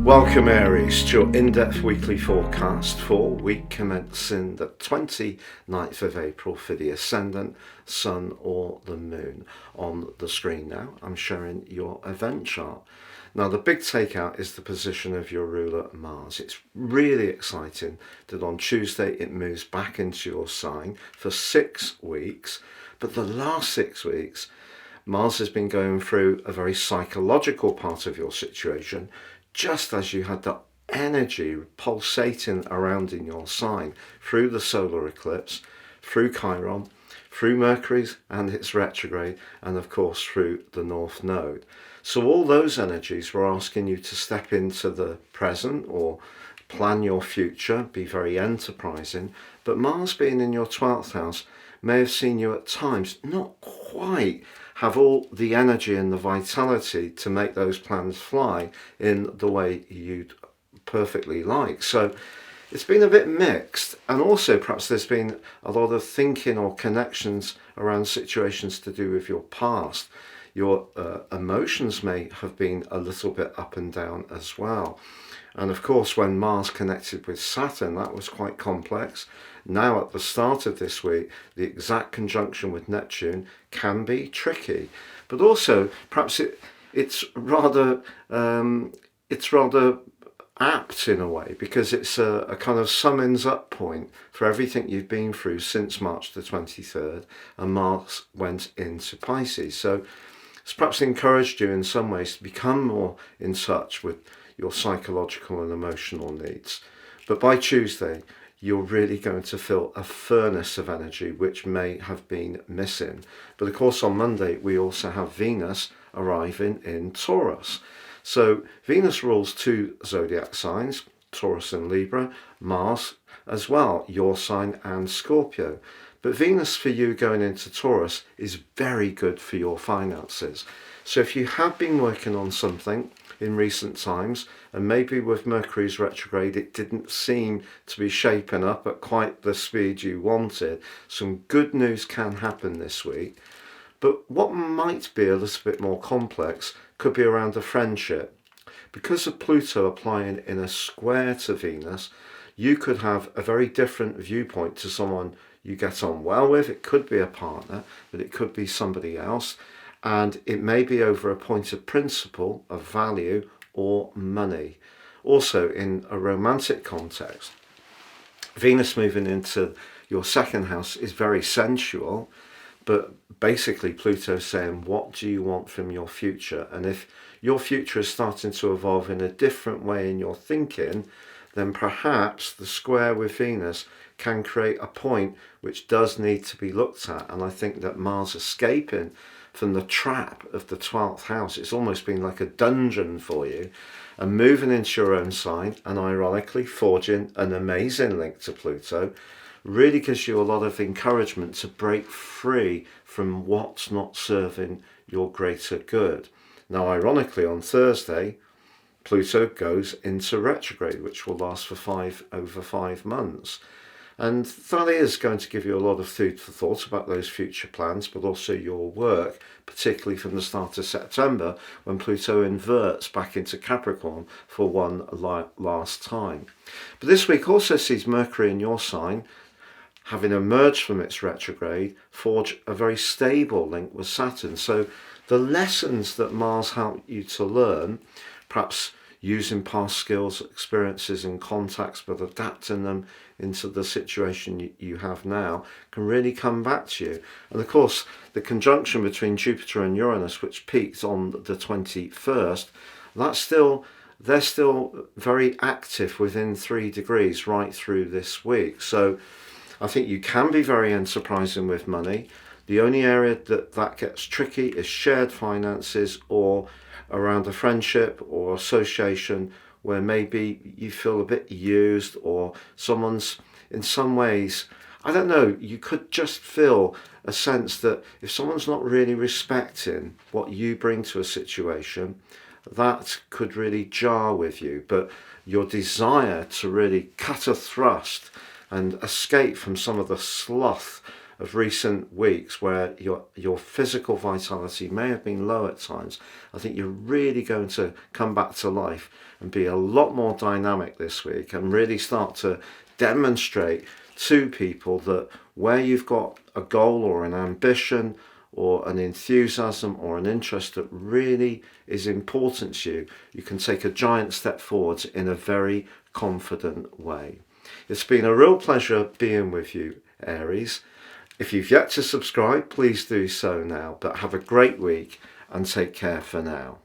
Welcome Aries to your in-depth weekly forecast for week commencing the 29th of April for the Ascendant, Sun or the Moon. On the screen now I'm showing your event chart. Now the big takeout is the position of your ruler Mars. It's really exciting that on Tuesday it moves back into your sign for 6 weeks, but the last 6 weeks Mars has been going through a very psychological part of your situation, just as you had the energy pulsating around in your sign through the solar eclipse, through Chiron, through Mercury's and its retrograde, and of course through the North Node. So all those energies were asking you to step into the present or plan your future, be very enterprising, but Mars being in your 12th house may have seen you at times not quite have all the energy and the vitality to make those plans fly in the way you'd perfectly like. So it's been a bit mixed, and also perhaps there's been a lot of thinking or connections around situations to do with your past. Your emotions may have been a little bit up and down as well. And of course, when Mars connected with Saturn, that was quite complex. Now at the start of this week, the exact conjunction with Neptune can be tricky, but also perhaps it's rather apt in a way, because it's a kind of summons up point for everything you've been through since March the 23rd, and Mars went into Pisces. So it's perhaps encouraged you in some ways to become more in touch with your psychological and emotional needs. But by Tuesday, you're really going to feel a furnace of energy which may have been missing. But of course on Monday we also have Venus arriving in Taurus. So Venus rules 2 zodiac signs, Taurus and Libra, Mars as well, your sign and Scorpio. But Venus for you going into Taurus is very good for your finances. So if you have been working on something in recent times, and maybe with Mercury's retrograde it didn't seem to be shaping up at quite the speed you wanted, some good news can happen this week. But what might be a little bit more complex could be around a friendship. Because of Pluto applying in a square to Venus, you could have a very different viewpoint to someone you get on well with. It could be a partner, but it could be somebody else. And it may be over a point of principle, of value, or money. Also, in a romantic context, Venus moving into your second house is very sensual, but basically Pluto's saying, what do you want from your future? And if your future is starting to evolve in a different way in your thinking, then perhaps the square with Venus can create a point which does need to be looked at. And I think that Mars escaping from the trap of the 12th house, it's almost been like a dungeon for you, and moving into your own sign and ironically forging an amazing link to Pluto really gives you a lot of encouragement to break free from what's not serving your greater good. Now ironically on Thursday Pluto goes into retrograde, which will last for over 5 months. And that is going to give you a lot of food for thought about those future plans, but also your work, particularly from the start of September, when Pluto inverts back into Capricorn for one last time. But this week also sees Mercury in your sign, having emerged from its retrograde, forge a very stable link with Saturn. So the lessons that Mars helped you to learn, perhaps using past skills, experiences and contacts, but adapting them into the situation you have now, can really come back to you. And of course, the conjunction between Jupiter and Uranus, which peaked on the 21st, they're still very active within 3 degrees right through this week. So I think you can be very enterprising with money. The only area that gets tricky is shared finances, or around a friendship or association where maybe you feel a bit used, or someone's in some ways, I don't know, you could just feel a sense that if someone's not really respecting what you bring to a situation, that could really jar with you. But your desire to really cut a thrust and escape from some of the sloth of recent weeks where your physical vitality may have been low at times, I think you're really going to come back to life and be a lot more dynamic this week and really start to demonstrate to people that where you've got a goal or an ambition or an enthusiasm or an interest that really is important to you, you can take a giant step forwards in a very confident way. It's been a real pleasure being with you, Aries. If you've yet to subscribe, please do so now, but have a great week and take care for now.